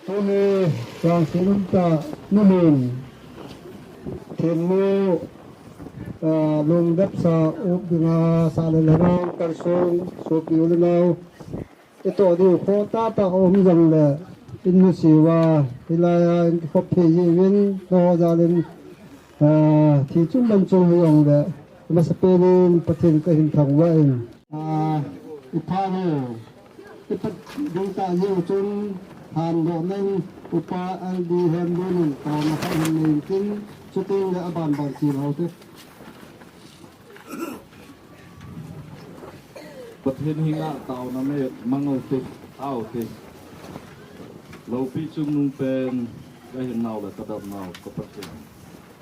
Hôm trong chúng ta nuôi Thiennu lùng đất sa ốp nga sa lên hàng căn sông số kiều lên nào cái tổ đi khó ta ôm rằng là in nu siwa thì là khó phê viên nó ra lên thì chúng mình chung hưởng là mà sẽ bên phát triển cái hình thành vậy Ipano ipat chúng ta nhiều chung hàn độ nên upa anh đi hơn luôn tàu mà phải hình mình tin cho tên là bàn chỉ nào thế bật hình hình ảnh tàu nó mới mang ở tịch ao tịch lâu pi chung nung pen cái hình nào là tập nào có bật hình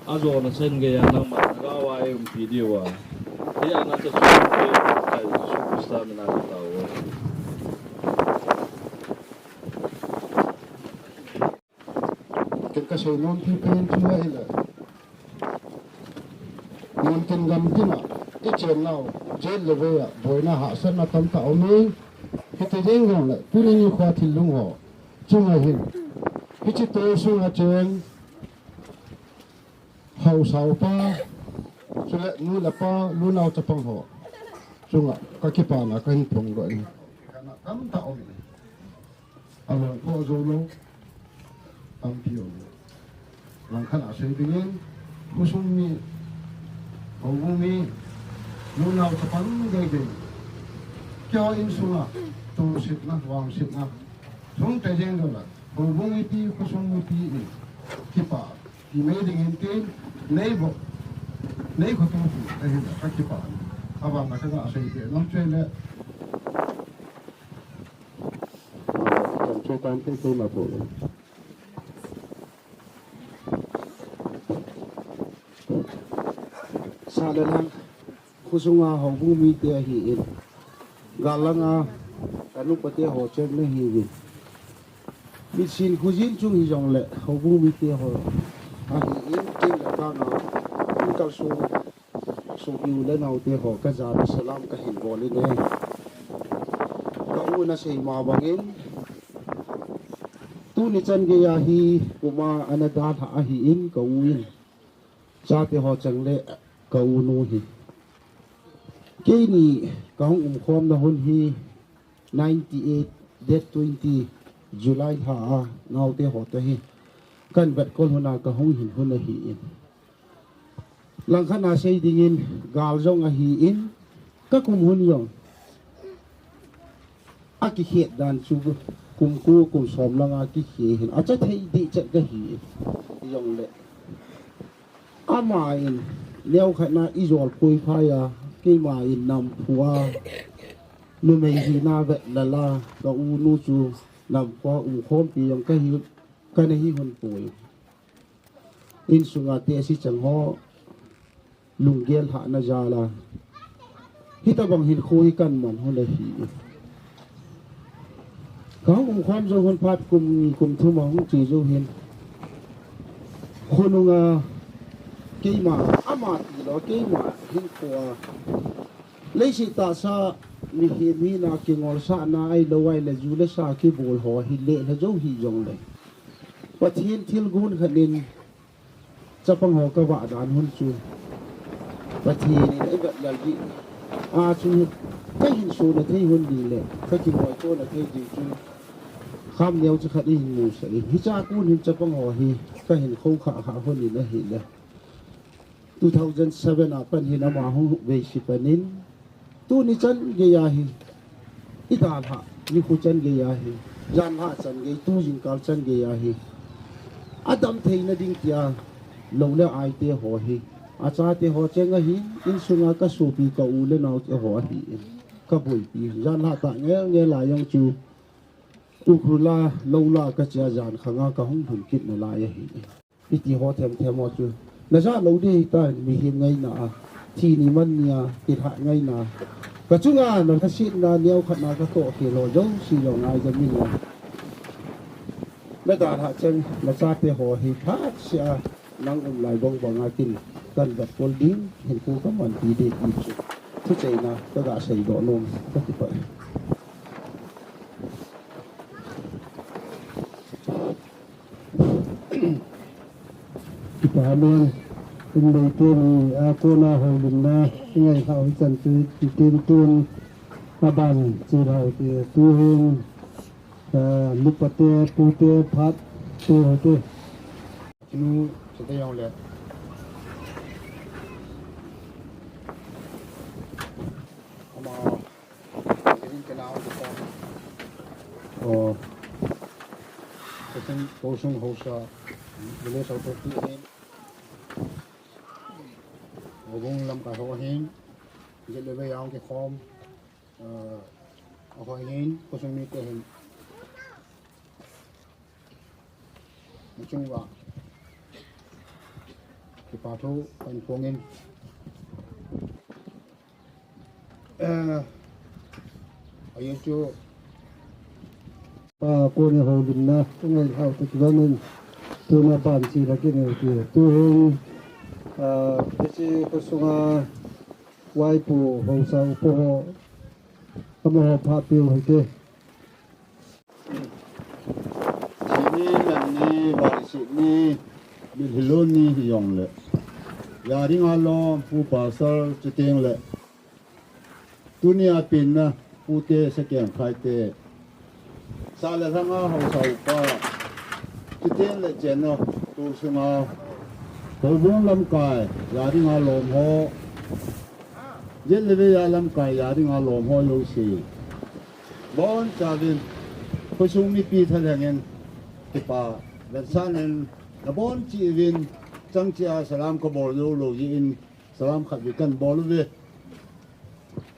azo nó sen cái anh mà gao ai um video à thì anh nó sẽ chụp cái superstar mình làm tàu cái số non thì bên chưa hay là non kinh gầm thế nào cái chuyện nào chết là về à với nó hạ sân là tâm tạo mới cái thời gian rồi lại cứ như khoa thì lung họ chung là hình cái chiếc tôi xuống là chuyện hậu sáu pa cho lại nuôi là pa luôn nào chấp bằng họ chung là cái pa là cái hình phong rồi tâm tạo à rồi có rồi luôn tâm phiêu lang khăn ở xây dựng khusus mi hầu mi luôn nào chấp bằng cái gì cho in xuống à tôi xịt na vàng xịt na xuống thời gian rồi là hầu mi pi khusus mi pi kipa thì mấy đứa in tiền lấy bộ lấy của tôi phụ đây là các kipa à và mà cái đó xây dựng nó chơi là chơi tan cái mà phụ sa lên hàng khusunga hậu bung mi tia hi in galanga anu patia ho chen ne hi mi sin khujin chung hi jong le hậu bung mi tia ho a hi in tin la ka na in kal su yu le nau tia ho ka za salam ka hin bol ne ka u na sei ma bangin tu ni chan ge ya hi kuma anada tha hi in ka win cha tia ho chang le cầu nuôi hi cái này có khom là hôn hi 98 date 20 July ha ngau te ho te hi kan vet kol hona ka hong hin hona hi in lang khana sei ding in gal jong a hi in ka kum hun yong a ki hiet dan chu kum ku kum som lang a ki hi hin a cha thei di cha ka hi yong le ama in leo khana izol pui phaya ki ma in nam phua nu mei hi na ve la la ka u nu chu nam kwa khom pi yong ka hi ka ne hi hun pui in sunga te si chang ho lunggel ha na jala hita bang hin khoi kan man ho le hi ka khom zo hon phat kum thu ma hung chi zo hin khonunga keima ama ti lo keima hin kwa leisi ta sa mi hi mi na ki ngol sa na ai lo wai le ju le sa ki bol ho hi le la zo hi jong le pathin thil gun khanin chapang ho ka wa dan hun chu pathin ni ai ba la gi a chu ka hin su na thei hun di le ka ki moi ko na thei di chu kham neu chu khat hin mu sa hi cha kun hin chapang ho hi ka hin khou kha kha hun ni na hi le 2007 apan hin ama hu ve si panin tu ni chan ge ya hi ita ha ni khu chan ge ya hi jan ha chan ge tu jin kal chan ge ya hi adam thei na ding tia lo le ai te ho hi a cha te ho chenga hi in sunga ka su pi ka u le nau te ho hi ka bui pi jan ha ta nge la yong chu ukrula lo la ka cha jan khanga ka hung thun kit na la ya hi iti ho them mo chu na za lo di ta mi hi ngai na thi ni man nia ti ha ngai na ka chunga na ka sit na leo khat na ka to ke lo jo si lo ngai ja mi na me ta ha chen na sa te ho hi phat sia nang lai bong bong a kin kan bat pol ding hin ku ka man ti de ti chu thu chei na ka ga sei do nom ka ti pa Pahamon in the tune Akona Vuilemna ngay hậu chân từ tiên tuôn ban chỉ hậu thì tu hương lúc bát tu tê phát tu hậu tu nu sẽ te yong le ama in ka nau ta o sen ko sung ho sa le sa to ti hin Vung lâm cả hoa hiến, giờ lấy về ông cái khom, hoa hiến có sung mi cái hình, nói chung là cái bà thu anh phong in, ở đây chú Akona Vuilemna ngay hậu thì vâng tu na ban chỉ là cái này thì tu hương cái có sunga quay phù hậu sau phù tâm họ phát biểu hay kia chỉ ni lần ni và chỉ ni bị lôn ni thì yong lệ, nhà đi ngang lo phu bà sơ chỉ tiếng lệ, tu ni à pin na phu tê sẽ kèm khai tê, sa lệ thằng hậu sau pa chỉ tiếng lệ chén nó tu sung à hồ vung lâm cài, nhà đi ngang lom ho, giết lệ về lâm cài nhà đi ngang lom ho yêu xì, bon cha viên, có sung mi pi thay hàng cái pa, lần sau nên là bon chỉ viên chẳng chia salam có bol lô lô in salam khát bị cần bol về,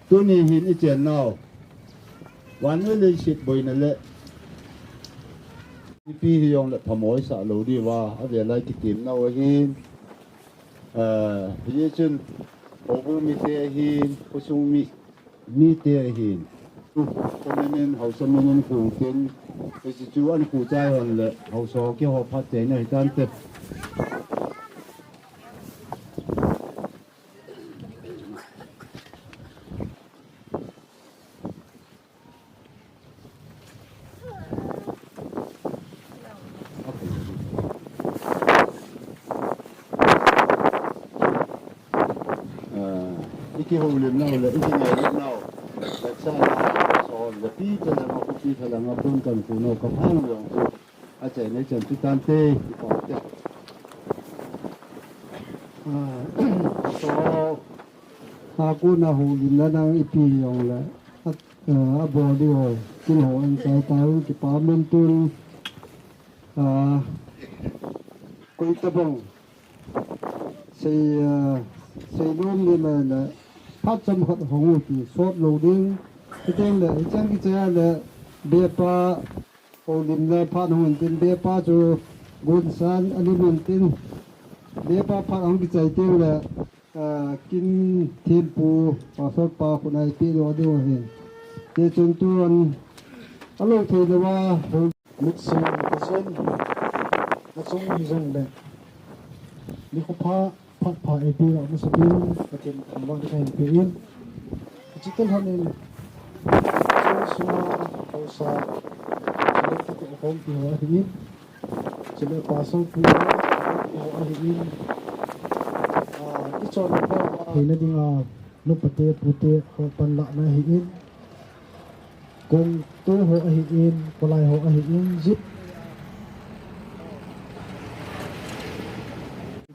tôi nhìn hình cái chuyện nào,วันนี้เลยสิบอยนั่นแหละพี่ที่ยองเลยพมอยสาลูดีว่าอะไรอะไรกิติมน่าว่าหินพี่จุนโอ้โหมีเตะหินผู้ชมมีเตะหินคนนั้นเขาสมัยนั้นขู่กันไปจู่อันขู่ใจคนเลยเขาสอบเกี่ยวกับพัดใจในการเตะcái Vuilemna là cái ngày lúc nào tại sao so the pi ta la ko pi ta la ma pun kan ku no ka phang lo a che ne chen tu tan te ki pa te so ha ku na hu lin na nang I pi yong la a bo di ho kin ho an sai ta ki pa men tun ko ta bong xây luôn đi là phát trong hoạt hồng thì sốt lâu đi cái tên là chẳng cái chơi là bia pa olim là phát hồng tin bia pa cho gôn san anh em tin bia pa phát hồng cái chơi tên là kinh thiên pu và sốt pa của này pi đồ đi rồi để chúng tôi alo thì làว่าlịch sử của dân nó sống như dân đấy đi có phá ai pi ở một số bên và trên thằng vang cái hình yên chỉ tên hơn nên số hậu sa chỉ để cái công ty họ hiện chỉ để passport họ hiện cái chỗ đó thì nó đi lúc bute họ pan lạ nó hiện cùng tôi họ hiện còn lại họ hiện giúp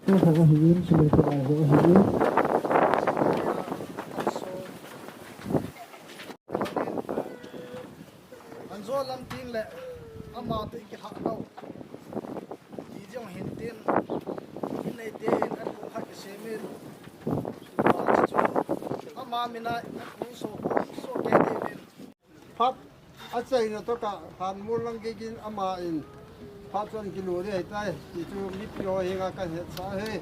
tôi họ hiện cho mình còn lại họ hiện anh zo lam tin lệ ama tự cái hạt đâu chỉ trong hiện tiền hiện nay tiền anh cũng hay cái xe men ama mình lại cũng số cái tiền phát ở đây nó tất cả hàn mua lăng cái ama in phát cho cái lúa đấy tay chỉ cho mít rồi hiện cái hết sao hết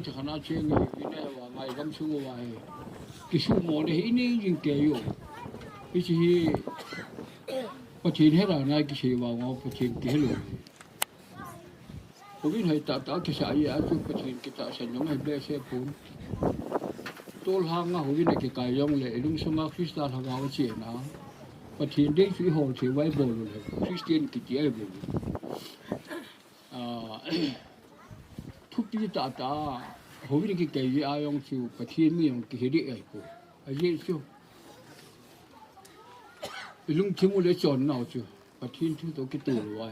cho khana chuyện này và ngày gam sung ngoài cái số mỏ này ini những cái yo cái gì có chuyện hết rồi này cái gì vào ngõ có chuyện cái luôn có biết hay tạo cái xã gì á chút có chuyện cái tạo sản nhóm hay bê xe phun tôi hàng ngõ cái này cái dòng lệ đúng số ngõ Christian hàng ngõ chuyện đó có chuyện đấy suy hồ chuyện vay bồi rồi Christian cái gì bồiทุกที่ตาหัววิธีเกี่ยวกับอายองชิวประเทศมีอย่างกี่เดียร์กูไอ้เจ้าลุงชิมุเลยจอนเอาชิวประเทศที่ตัวกี่ตัวไว้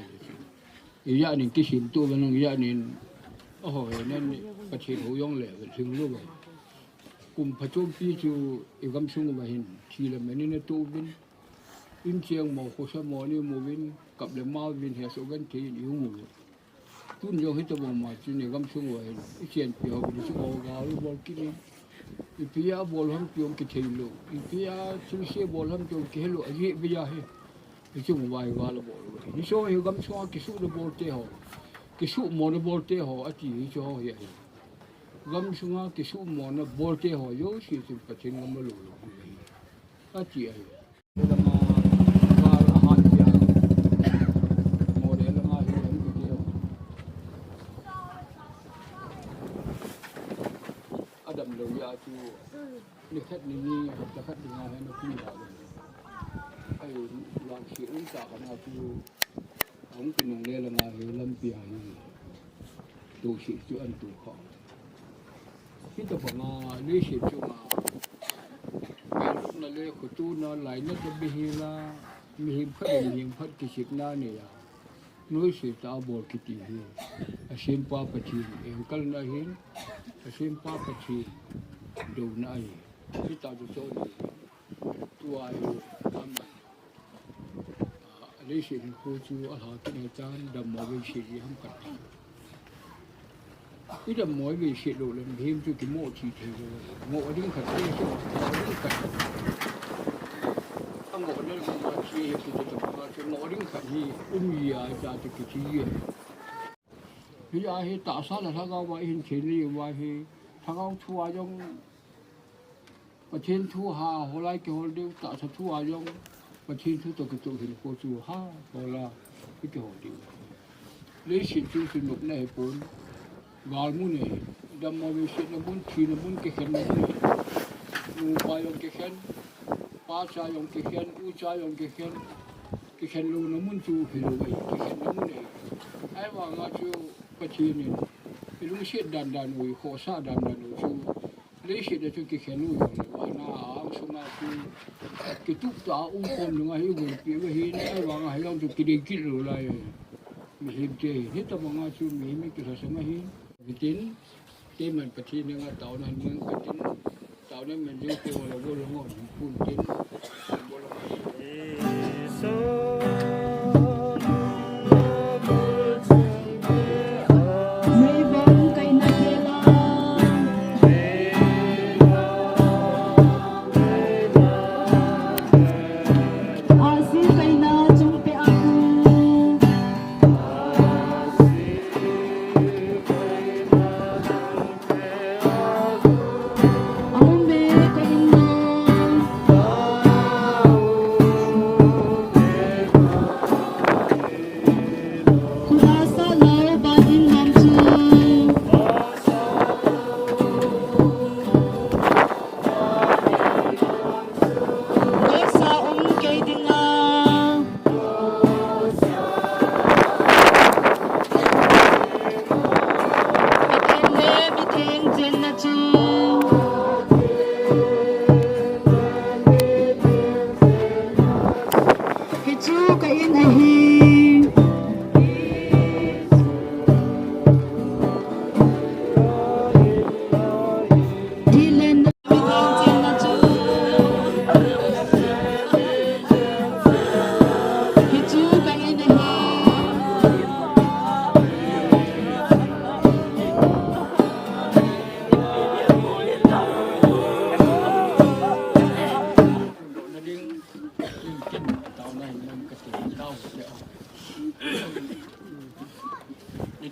อีกอย่างนึงกี่สิบตัวกันนึงอีกอย่างนึงโอ้โหนั่นประเทศหัวยองเหลวถึงรู้เลยกลุ่มผจญปีชิวอีกคำสุ่งมาเห็นทีละแม่นี่เนี่ยตัววินอินเชียงหมอโคชมอนี่มูวินกับเลมาวินเฮสุกันทีอยู่หมู่ tuân vô hết tao mà chỉ này gắm xuống rồi chuyện biểu cái số bò gạo lúc bò kia đi phía bò lắm tiêu cái thề lộ phía xuống xe bò lắm tiêu cái lộ gì bây giờ hết cái số một vài gạo là bò rồi cái số hiểu gắm xuống cái số nó bò tê họ cái số mò nó bò tê họ chỉ cho họ vậy gắm xuống cái số mò nó bò tê họ yếu thì phải trên gắm lộ rồi chỉ ấy Adam lo ya tu ni khat ni ta khat ni ha no ki la ai lang si un ta kana tu ông cái nông lê là ngài lâm bia tu sĩ tu ăn tu khó khi ta phải mà lý sĩ tu mà cái lúc là lê của tu nó lại nóจะbị làมีพัดมีพัดกิจนาเนี่ยน้อยสิตาบอลกิติฮีอาเซียนป้าปะชีเองกันนะหินอาเซียนป้าปะชีดูนายที่ตาดูโซนตัวไอ้ทำอะไรสิ่งคู่จูอาหารที่อาจารย์ดำมาวิเศษยังกันที่ดำมาวิเศษดูเลยเห็นจุกิโมชีเทโมอดิ้งขัดเรื่องชั่วดิ้งขัดตั้งโมนั่นคือว่าชีเหตุจะต้องมาโมดิ้งขัดที่ยาจะติดชีที่ยาเหตุตาสารถ้าเราว่าเห็นเช่นนี้ว่าเหตุถ้าเราทั่วยงประเทศทั่วหาหัวไหล่เกี่ยวเดียวตาสัทั่วยงประเทศทั่วตัวกระตุ้นเห็นโคจูหาหัวละที่เกี่ยวเดียวเลยสิ่งที่สนุกในปุ่นกาลมุนีดำมาวิเศษน้ำมันชีน้ำมันเกี่ยวน้ำมันนูปายองเกี่ยวป้าชายองเกี่ยวอุชายองเกี่ยวลูน้ำมันจูหิโลไอเกี่ยวน้ำมันไอ้ว่างาจูประเทศนี้ลูเศษดันอุยโคซาดันอุจูเลยเศษจูเกี่ยวลูอย่างว่าน่าอังสมาจูกิตุกตาคนหนึ่งให้บุญเปียเห็นไอ้ว่างให้เราจูกินโลไรมีเห็นเจนี่แต่ว่างาจูมีไม่กี่สมัยกินที่มันประเทศนึงเต่านั้นมันกินเต่านั้นมันเยอะตัวเราก็ลงอ่อนพูนกิน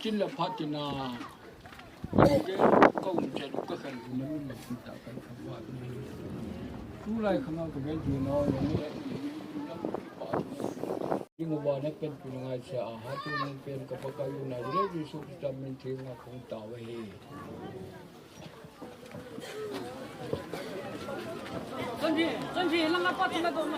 กินละพัฒนาก็อุ่นใจดูก็ขันมันไม่ติดตากันคำว่ารู้ไรคำว่าก็เป็นอยู่น้อยอย่างนี้ยิ่งว่านักเป็นผู้งานเสียอาหารที่มันเป็นกับพวกเขาอยู่ในเรื่องที่สุดจะเป็นทีมงานของเต่าไว้真皮，让他把这个东西。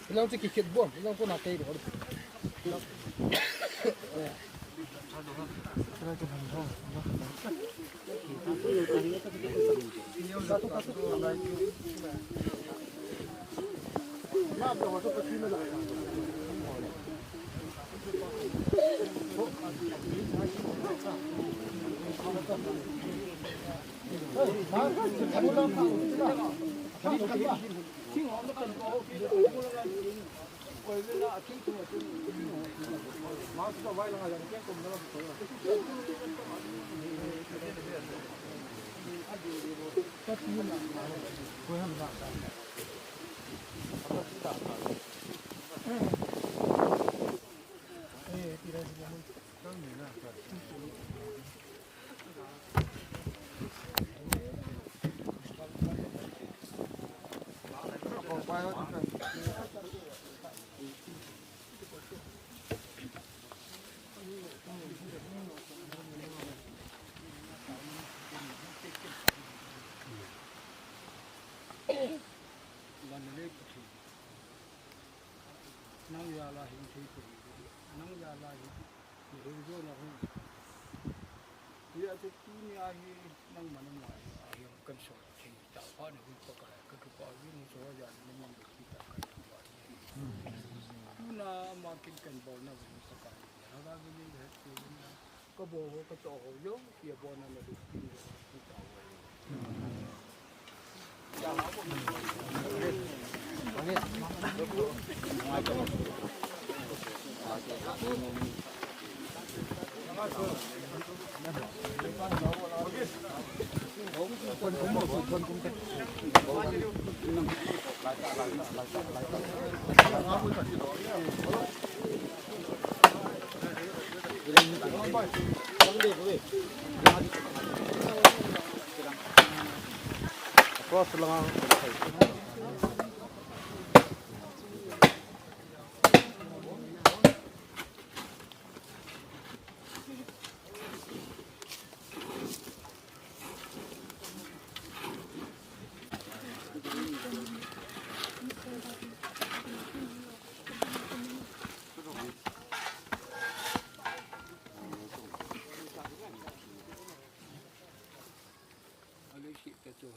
Ilang si kikit buam, ilang ko natin ko.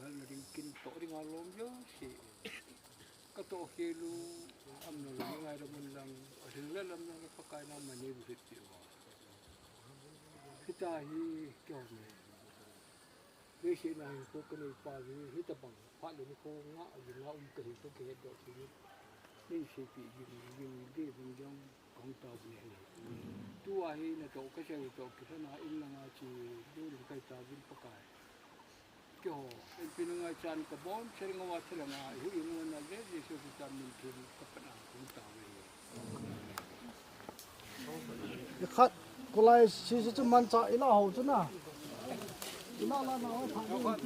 hal na rin kinto rin alom yo si kato kilo am na rin nga ramon lang asin lalam na napakain ng manibu sityo hitahi kyo me besi na ko kanay pagi hitabang palo ni ko nga yung kahito kaya do sige ni sipi yung di bunjang kong tao ni tuahi na to kasi ito kasi na illa nga si dulu kay tabin pakai kyo en pinunga chan ka bon sering ngawat sila nga yung mo na de di so kita mintin kapana kong tao khát cô lại chỉ cho mình chạy là hậu chứ nào, nó là nó phải